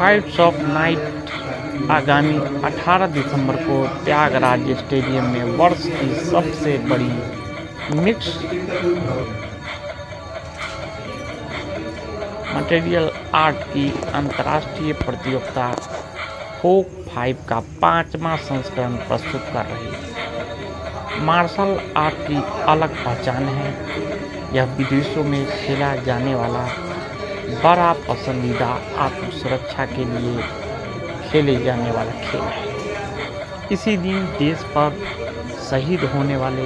Fights of night आगामी 18 दिसंबर को Tyagaraja stadium में वर्ष की सबसे बड़ी मिक्स मटेरियल आर्ट की अंतर्राष्ट्रीय प्रतियोगिता फोक 5 का 5वां संस्करण प्रस्तुत कर रही है। मार्शल आर्ट की अलग पहचान है। यह विदेशों में खेला जाने वाला बड़ा पसंदीदा आत्मसुरक्षा के लिए खेले जाने वाला खेल है। इसी दिन देश पर शहीद होने वाले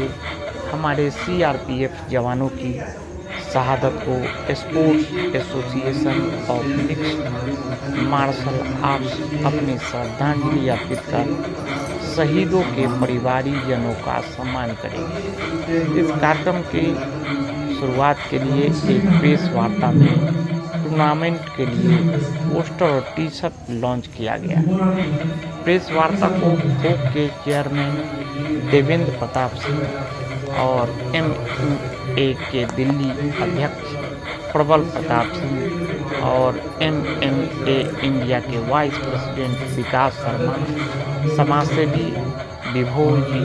हमारे सीआरपीएफ जवानों की शहादत को sports association of mixed martial arts अपनी श्रद्धांजलि अर्पित कर शहीदों के परिवारजनों का सम्मान करेगी। इस कार्यक्रम की शुरुआत के लिए एक प्रेस वार्ता में टूर्नामेंट के लिए पोस्टर और टी शर्ट लॉन्च किया गया। प्रेस वार्ता को फोक के चेयरमैन देवेंद्र प्रताप सिंह और MMA के दिल्ली अध्यक्ष प्रबल प्रताप सिंह और MMA इंडिया के वाइस प्रेसिडेंट विकास शर्मा, समाजसेवी विभोर जी,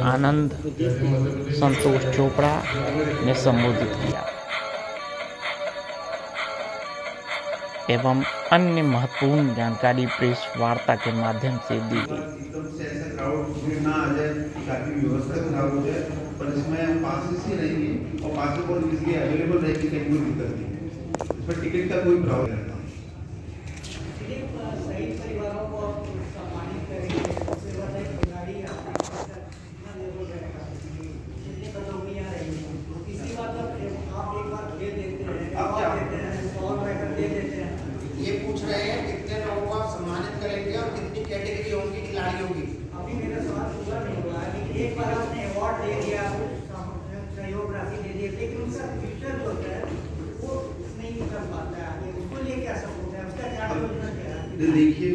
आनंद संतोष चोपड़ा ने संबोधित किया एवं अन्य महत्वपूर्ण जानकारी प्रेस वार्ता के माध्यम से दी गई। एकदम से ऐसा क्राउड ना आ जाए ताकि व्यवस्था खराब हो जाए, पर इसमें पासेस ही रहेंगे और पासेस बहुत इजीली अवेलेबल रहेगी, कहीं कोई दिक्कत नहीं है। इसमें टिकट का कोई प्रॉब्लम नहीं है। शहीद परिवारों को सम्मानित करेंगे, उसके बाद एक खिलाड़ी इसी बात पर आप एक बार दे देते हैं, आप देते हैं 100 रुपये दे देते हैं। ये पूछ रहे हैं कितने लोगों को आप सम्मानित करेंगे और कितनी कैटेगरी होंगी, खिलाड़ी होगी। अभी मेरा सवाल पूरा नहीं हुआ है, लेकिन एक बार आपने अवार्ड दे दिया, सहयोग राशि दे दी, लेकिन उसका फ्यूचर जो होता है वो नहीं कर पाता है आगे, उसको लिए क्या सपोर्ट है, उसका क्या योजना क्या है? देखिए,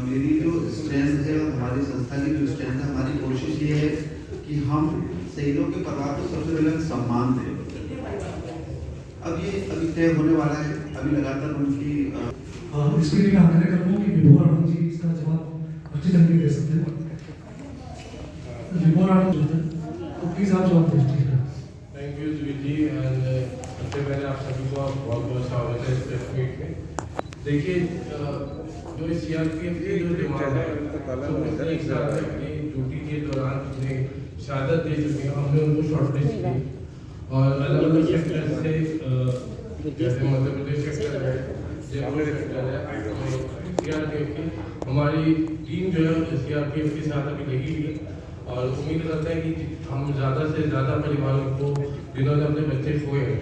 मेरी जो स्ट्रेंथ है और हमारी संस्था की जो स्ट्रेंथ है, हमारी कोशिश ये है कि हम शहीदों के परिवार को सबसे पहले सम्मान दें। अब ये अभी तय होने वाला है, अभी लगातार उनकी इसके लिए मैं आग्रह करूँगा कि विभोर आनंद जी इसका जवाब अच्छी तरीके दे सकते हैं। विभोर आनंद जो है तो प्लीज आप जवाब दीजिए। Thank you Jui ji. And सबसे पहले आप सभी को बहुत बहुत स्वागत है इस प्रेस मीट में। देखिए, जो सीआरपीएफ के जो जवान है तो एक साथ अपनी ड्यूटी के दौरान अपने शहादत दे चुके हैं, हमने उनको शॉर्टलिस्ट की और अलग अलग सेक्टर से जैसे मध्य प्रदेश सेक्टर है, जयपुर सेक्टर है, सीआरपीएफ की हमारी टीम जो है सीआरपीएफ के साथ अभी लगी हुई है और उम्मीद करते हैं कि हम ज़्यादा से ज़्यादा परिवारों को जिन्होंने अपने बच्चे खोए हैं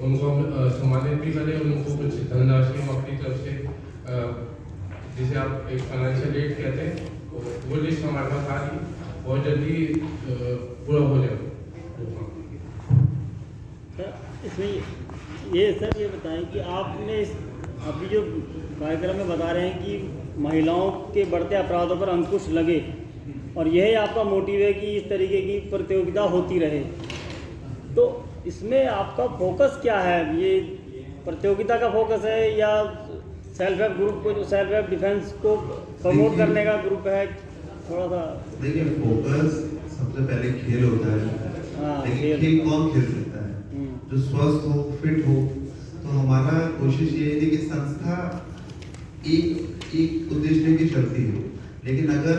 उनको हम सम्मानित भी करें और उनको कुछ धनराशि हम अपनी तरफ से जिसे आप एक फाइनेंशियल एड कहते हैं वो लिस्ट हमारे पास आ रही बहुत जल्दी पूरा हो जाए। इसमें ये सर ये बताएं कि आपने अभी जो कार्यक्रम में बता रहे हैं कि महिलाओं के बढ़ते अपराधों पर अंकुश लगे और यही आपका मोटिव है कि इस तरीके की प्रतियोगिता होती रहे, तो इसमें आपका फोकस क्या है? ये प्रतियोगिता का फोकस है या सेल्फ हेल्प ग्रुप को, जो सेल्फ हेल्प डिफेंस को प्रमोट करने का ग्रुप है? थोड़ा सा देखिए, फोकस सबसे पहले खेल होता है, लेकिन खेल कौन खेल सकता है? जो स्वस्थ हो, फिट हो। तो हमारा कोशिश ये है कि संस्था एक उद्देश्य की चलती है, लेकिन अगर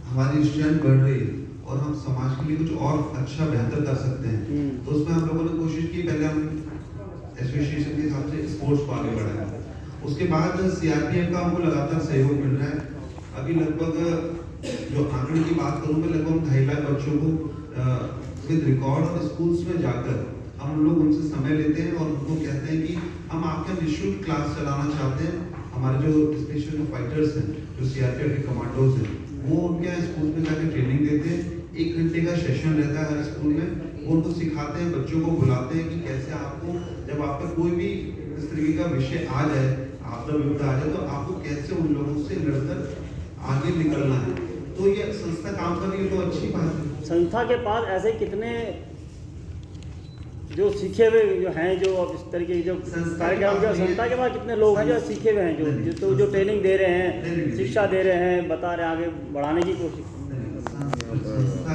हमारी स्ट्रेंथ बढ़ रही है और हम समाज के लिए कुछ और अच्छा बेहतर कर सकते हैं तो उसमें हम लोगों ने कोशिश की। पहले हम एसोसिएशन के हिसाब से स्पोर्ट्स को आगे बढ़ाया, उसके बाद सीआरपीएफ का हमको लगातार सहयोग मिल रहा है। अभी लगभग जो आंकड़े की बात करूँ मैं, लगभग 2.5 लाख बच्चों को विद रिकॉर्ड और स्कूल्स में जाकर हम लोग उनसे समय लेते हैं और उनको कहते हैं कि हम आपके निःशुल्क क्लास चलाना चाहते हैं। हमारे जो स्पेशल जो फाइटर्स हैं, जो सीआरपीएफ के कमांडोज हैं, वो उनके यहाँ स्कूल में जाकर ट्रेनिंग देते हैं। 1 घंटे का सेशन रहता है हर स्कूल में, वो उनको सिखाते हैं, बच्चों को बुलाते हैं कि कैसे आपको जब आप पर कोई भी इस तरीके का विषय आ जाए, आपदा विपदा आ जाए, तो आपको कैसे उन लोगों से लड़कर आगे निकलना है। तो ये संस्था काम कर रही है तो अच्छी बात है। संस्था के पास ऐसे कितने जो सीखे हुए जो हैं, जो अब इस तरीके की जो कार्यक्रम के संस्था के बाद कितने लोग हैं जो सीखे हुए हैं, जो ट्रेनिंग दे रहे हैं, शिक्षा दे रहे हैं, बता रहे हैं, आगे बढ़ाने की कोशिश?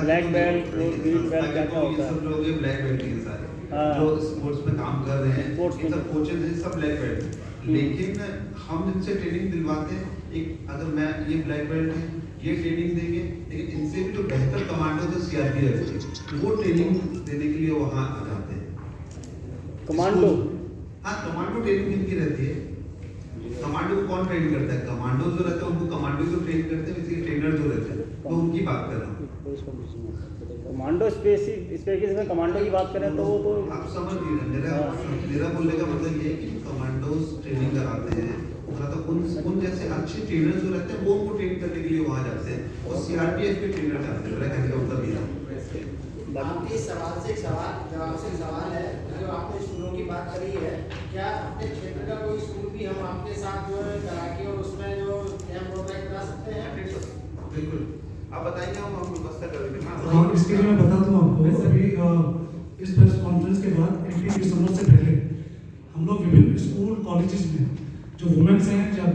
ब्लैक बेल्ट, ग्रीन बेल्ट, क्या क्या होता है? सब लोग ये ब्लैक बेल्ट हैं सारे हाँ। जो स्पोर्ट्स में काम कर रहे हैं, स्पोर्ट्स ये में। सब कोचेज हैं, सब ब्लैक बेल्ट हैं। लेकिन हम जिनसे ट्रेनिंग दिलवाते हैं, एक अगर मैं ये ब्लैक बेल्ट है, ये ट्रेनिंग देंगे, लेकिन इनसे भी जो बेहतर कमांडो थे सीआरपीएफ के, वो ट्रेनिंग देने के लिए वहाँ आ जाते हैं। कमांडो? हाँ, कमांडो ट्रेनिंग इनकी रहती है। कमांडो को कौन ट्रेन करता है? कमांडो जो रहते हैं उनको कमांडो को ट्रेन करते हैं, इसी ट्रेनर जो रहते हैं, तो उनकी बात कर रहा हूँ। कमांडो स्पेसिफिक में कमांडो की बात करें तो वो तो आप समझ लीजिए, मेरा बोलने का मतलब ये है कि कमांडोज ट्रेनिंग कराते हैं, मतलब उन जैसे अच्छे ट्रेनर जो रहते हैं वो उनको ट्रेन करने के लिए वहाँ जाते हैं, और सीआरपीएफ के ट्रेनर जाते हैं। मेरा कहने का मतलब ये है। आपके सवाल से एक सवाल, जवाब से एक सवाल है, जो आपने स्कूलों की बात करी है, क्या अपने क्षेत्र का कोई स्कूल भी हम आपके साथ जो है करा के और उसमें जो कैंप प्रोग्राम करा सकते हैं? बिल्कुल, आप बताइए, हम व्यवस्था कर देंगे। हाँ, इसके लिए मैं बता दूं आपको, अभी इस प्रेस कॉन्फ्रेंस के बाद 21 दिसंबर से पहले हम लोग विभिन्न स्कूल कॉलेजेस में जो वुमेन्स हैं, जब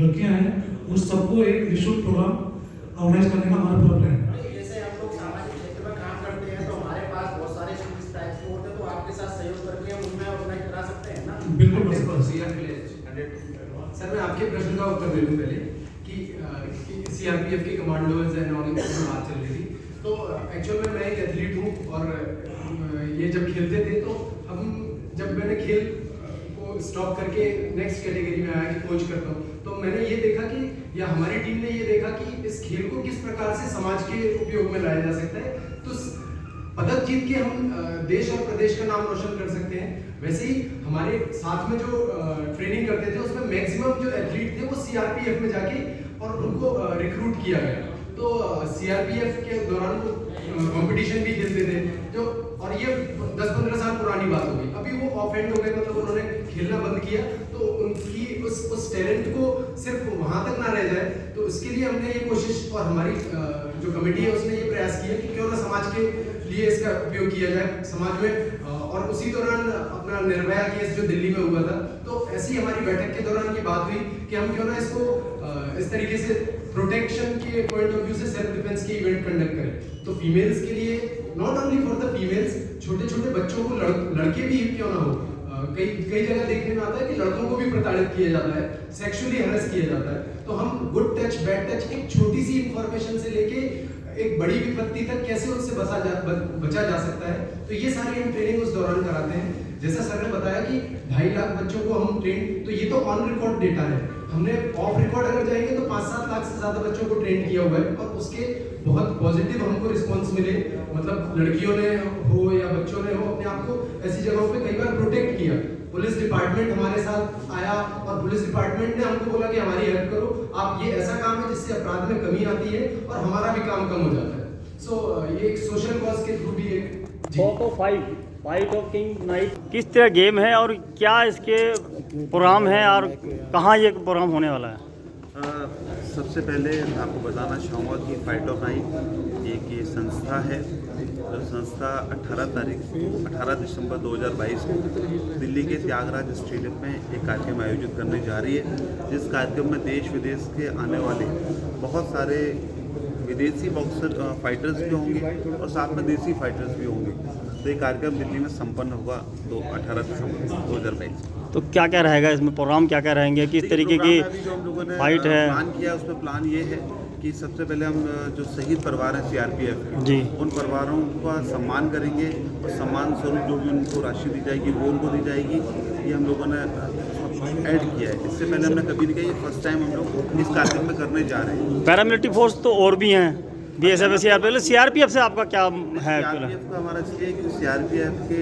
लड़कियां हैं, उस सबको एक निःशुल्क प्रोग्राम ऑर्गेनाइज करने का हमारा पूरा प्लान है। जैसे हम लोग सामाजिक क्षेत्र में काम करते हैं तो हमारे पास बहुत सारे इस टाइप के होते हैं, तो आपके साथ सहयोग करके हम उनमें ऑर्गेनाइज करा सकते हैं ना? बिल्कुल सर, मैं आपके प्रश्न का उत्तर दे दूं पहले कि सीआरपीएफ के कमांडोज एंड ऑल की बात चल रही थी। तो एक्चुअल में मैं एक एथलीट हूँ, और ये जब खेलते थे तो जब मैंने खेल को स्टॉप करके नेक्स्ट कैटेगरी में आया कि कोच करता हूँ, तो मैंने ये देखा कि, या हमारी टीम ने ये देखा कि इस खेल को किस प्रकार से समाज के उपयोग में लाया जा सकता है, तो पदक जीत के हम देश और प्रदेश का नाम रोशन कर सकते हैं। वैसे ही हमारे साथ में जो ट्रेनिंग करते थे उसमें मैक्सिमम जो एथलीट थे वो सीआरपीएफ में जाके और उनको रिक्रूट किया गया। तो सीआरपीएफ के दौरान वो कंपटीशन भी खेलते थे, जो, और ये 10-15 साल पुरानी बात हो गई। अभी वो ऑफ एंड हो गए, मतलब उन्होंने खेलना बंद किया, तो उनकी उस टैलेंट को सिर्फ वहां तक ना रह जाए, तो इसके लिए हमने ये कोशिश, और हमारी जो कमेटी है उसने ये प्रयास किया कि क्यों ना समाज के लिए इसका उपयोग किया जाए समाज में। और उसी दौरान अपना निर्भया केस जो दिल्ली में हुआ था, तो ऐसी हमारी बैठक के दौरान की बात हुई कि हम क्यों ना इसको इस तरीके से प्रोटेक्शन के पॉइंट ऑफ व्यू से सेल्फ डिफेंस के इवेंट कंडक्ट करें। तो फीमेल्स के लिए, not only for the females, छोटे छोटे बच्चों को, लड़के भी क्यों ना हो, कई जगह देखने में आता है कि लड़कों को भी प्रताड़ित किया जाता है, सेक्सुअली हैरेस किया जाता है। तो हम गुड टच, बैड टच, एक छोटी सी इंफॉर्मेशन से लेके एक बड़ी विपत्ति तक कैसे उससे बचा जा सकता है, तो ये सारी हम ट्रेनिंग उस दौरान कराते हैं। जैसा सर ने बताया कि 2.5 लाख बच्चों को हम ट्रेन, तो ये तो ऑन रिकॉर्ड डेटा है, हमने ऑफ रिकॉर्ड अगर जाएंगे तो 5-7 लाख से ज्यादा बच्चों को ट्रेन किया हुआ है, और उसके बहुत पॉजिटिव हमको रिस्पॉन्स मिले। मतलब लड़कियों ने हो या बच्चों ने हो, अपने आप को ऐसी जगहों पे कई बार प्रोटेक्ट किया। पुलिस डिपार्टमेंट हमारे साथ आया, और पुलिस डिपार्टमेंट ने हमको बोला कि हमारी हेल्प करो, आप ये ऐसा काम है जिससे अपराध में कमी आती है और हमारा भी काम कम हो जाता है। सो ये एक सोशल कॉज के थ्रू भी एक फाइट ऑफ किंग नाइट किस तरह गेम है और क्या इसके प्रोग्राम है और कहाँ ये प्रोग्राम होने वाला है? सबसे पहले मैं आपको बताना चाहूँगा कि फाइट ऑफ नाइट एक ये संस्था है, जो संस्था 18 दिसंबर 2022 को दिल्ली के त्यागराज स्टेडियम में एक कार्यक्रम आयोजित करने जा रही है, जिस कार्यक्रम में देश विदेश के आने वाले बहुत सारे विदेशी बॉक्सर फाइटर्स भी होंगे और साथ में देसी फाइटर्स भी होंगे। तो ये कार्यक्रम दिल्ली में संपन्न होगा 18 दिसंबर 2022। तो क्या क्या रहेगा इसमें, प्रोग्राम क्या क्या रहेंगे, किस तरीके की जो हम लोगों ने फाइट है? प्लान किया, उसमें प्लान ये है कि सबसे पहले हम जो शहीद परिवार हैं सीआरपीएफ के, जी, उन परिवारों का सम्मान करेंगे, और सम्मान स्वरूप जो भी उनको राशि दी जाएगी वो उनको दी जाएगी। ये हम लोगों ने ऐड किया है, इससे पहले हमने कभी नहीं किया, ये फर्स्ट टाइम हम लोग इस कार्यक्रम में करने जा रहे हैं। पैरामिलिट्री फोर्स तो और भी हैं, बीएसएफ, सीआरपीएफ से आपका क्या है? सीआरपीएफ का हमारा इसलिए कि सीआरपीएफ के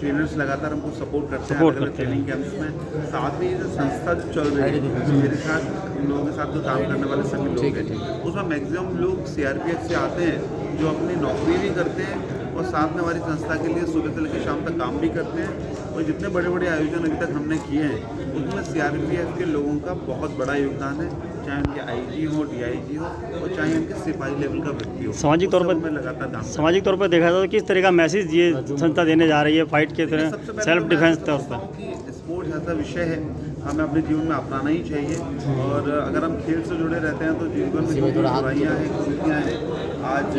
ट्रेनर्स लगातार हमको सपोर्ट करते हैं अलग-अलग ट्रेनिंग कैंप्स में। साथ में ये जो संस्था जो चल रही है, मेरे साथ इन लोगों के साथ जो काम करने वाले सभी लोग हैं, उसमें मैक्सिमम लोग सीआरपीएफ से आते हैं, जो अपनी नौकरी भी करते हैं और साथ में हमारी संस्था के लिए सुबह से लेकर शाम तक काम भी करते हैं। और जितने बड़े बड़े आयोजन अभी तक हमने किए हैं, उसमें सीआरपीएफ के लोगों का बहुत बड़ा योगदान है। चाहे उनके आईजी हो, डीआईजी हो और चाहे उनके सिपाही लेवल का व्यक्ति हो। सामाजिक तौर पर मैं लगातार काम सामाजिक तौर पर देखा जाए तो किस तरह का मैसेज ये संस्था देने जा रही है फाइट के तरह सबसे पहले सेल्फ तो मैं डिफेंस ऐसा तौर समझता पर? हूँ कि स्पोर्ट्स ऐसा विषय है हमें अपने जीवन में अपनाना ही चाहिए और अगर हम खेल से जुड़े रहते हैं तो जीवन में जो बुराइयाँ हैं, गलतियाँ हैं, आज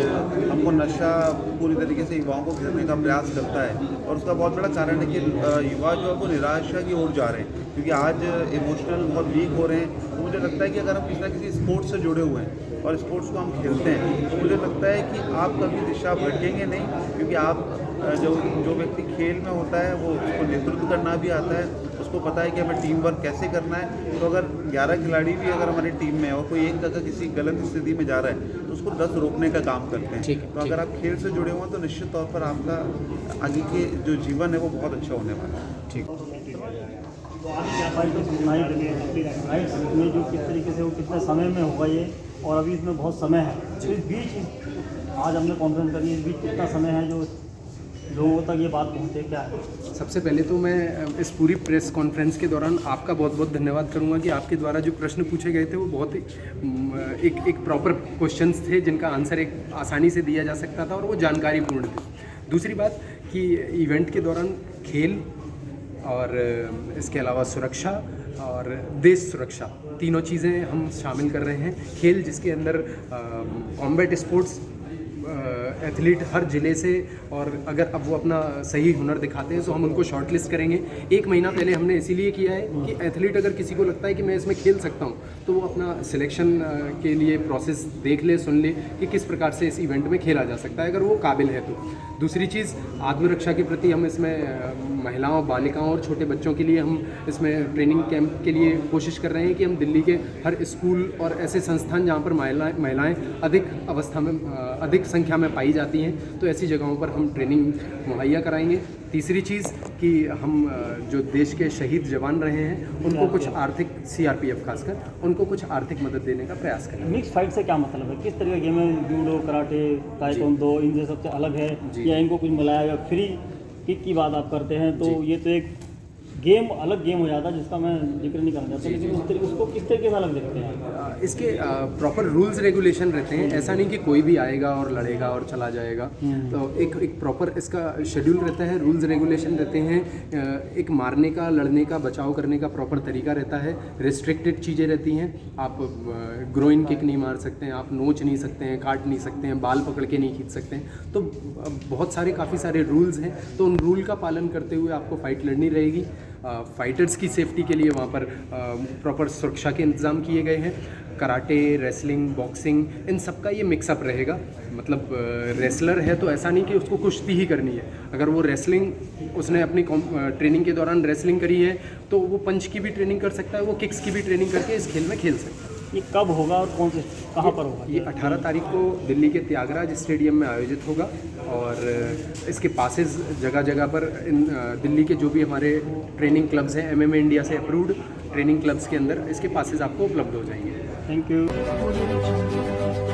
हमको नशा पूरी तरीके से युवाओं को घेरने का प्रयास करता है और उसका बहुत बड़ा कारण है कि युवा जो है वो निराशा की ओर जा रहे हैं क्योंकि आज इमोशनल बहुत वीक हो रहे हैं। तो मुझे लगता है कि अगर हम किसी ना किसी स्पोर्ट्स से जुड़े हुए हैं और स्पोर्ट्स को हम खेलते हैं तो मुझे लगता है कि आप कभी दिशा भटकेंगे नहीं क्योंकि आप जो व्यक्ति खेल में होता है वो उसको नेतृत्व करना भी आता है, उसको पता है कि हमें टीम वर्क कैसे करना है। तो अगर 11 खिलाड़ी भी अगर हमारी टीम में है और कोई एक अगर किसी गलत स्थिति में जा रहा है तो उसको 10 रोकने का काम करते हैं। तो अगर आप खेल से जुड़े हुए हैं तो निश्चित तौर पर आपका आगे के जो जीवन है वो बहुत अच्छा होने वाला है। में जो किस तरीके से वो कितने समय में होगा ये और अभी इसमें बहुत समय है तो इस बीच आज हमने कॉन्फ्रेंस करी इस बीच कितना समय है जो लोगों तक ये बात पहुँचे क्या है? सबसे पहले तो मैं इस पूरी प्रेस कॉन्फ्रेंस के दौरान आपका बहुत बहुत धन्यवाद करूंगा कि आपके द्वारा जो प्रश्न पूछे गए थे वो बहुत ही एक प्रॉपर क्वेश्चंस थे जिनका आंसर एक आसानी से दिया जा सकता था और वो जानकारीपूर्ण थे। दूसरी बात कि इवेंट के दौरान खेल और इसके अलावा सुरक्षा और देश सुरक्षा तीनों चीज़ें हम शामिल कर रहे हैं। खेल जिसके अंदर कॉम्बैट स्पोर्ट्स एथलीट हर ज़िले से और अगर अब वो अपना सही हुनर दिखाते हैं तो हम उनको शॉर्टलिस्ट करेंगे। 1 महीना पहले हमने इसीलिए किया है कि एथलीट अगर किसी को लगता है कि मैं इसमें खेल सकता हूँ तो वो अपना सिलेक्शन के लिए प्रोसेस देख ले, सुन ले कि किस प्रकार से इस इवेंट में खेला जा सकता है अगर वो काबिल है तो। दूसरी चीज़ आत्मरक्षा के प्रति हम इसमें महिलाओं, बालिकाओं और छोटे बच्चों के लिए हम इसमें ट्रेनिंग कैंप के लिए कोशिश कर रहे हैं कि हम दिल्ली के हर स्कूल और ऐसे संस्थान जहाँ पर महिलाएँ अधिक संख्या में पाई जाती हैं तो ऐसी जगहों पर हम ट्रेनिंग मुहैया कराएंगे। तीसरी चीज़ कि हम जो देश के शहीद जवान रहे हैं उनको कुछ आर्थिक सीआरपीएफ खासकर उनको कुछ आर्थिक मदद देने का प्रयास करें। मिक्स फाइट से क्या मतलब है? किस तरह के गेम है? जूडो, कराटे, ताइक्वांडो इनसे सबसे अलग है या इनको कुछ मिलाया गया? फ्री किक की बात आप करते हैं तो ये तो एक गेम अलग गेम हो जाता है जिसका मैं जिक्र नहीं करना चाहता लेकिन उसको किस तरीके से अलग देखते हैं? इसके प्रॉपर रूल्स रेगुलेशन रहते हैं। ऐसा नहीं कि कोई भी आएगा और लड़ेगा और चला जाएगा। तो एक प्रॉपर इसका शेड्यूल रहता है, रूल्स रेगुलेशन रहते हैं, एक मारने का, लड़ने का, बचाव करने का प्रॉपर तरीका रहता है, रिस्ट्रिक्टेड चीज़ें रहती हैं। आप ग्रोइन किक नहीं मार सकते हैं, आप नोच नहीं सकते हैं, काट नहीं सकते हैं, बाल पकड़ के नहीं खींच सकते हैं। तो बहुत सारे काफ़ी सारे रूल्स हैं तो उन रूल का पालन करते हुए आपको फ़ाइट लड़नी रहेगी। फाइटर्स की सेफ्टी के लिए वहाँ पर प्रॉपर सुरक्षा के इंतज़ाम किए गए हैं। कराटे, रेसलिंग, बॉक्सिंग इन सब का ये मिक्सअप रहेगा। मतलब रेसलर है तो ऐसा नहीं कि उसको कुश्ती ही करनी है। अगर वो रेसलिंग उसने अपनी ट्रेनिंग के दौरान रेसलिंग करी है तो वो पंच की भी ट्रेनिंग कर सकता है, वो किक्स की भी ट्रेनिंग करके इस खेल में खेल सकता है। ये कब होगा और कौन से कहाँ पर होगा? ये 18 तारीख को दिल्ली के त्यागराज स्टेडियम में आयोजित होगा और इसके पासेस जगह जगह पर दिल्ली के जो भी हमारे ट्रेनिंग क्लब्स हैं MMA इंडिया से अप्रूव्ड ट्रेनिंग क्लब्स के अंदर इसके पासेस आपको उपलब्ध हो जाएंगे। Thank you.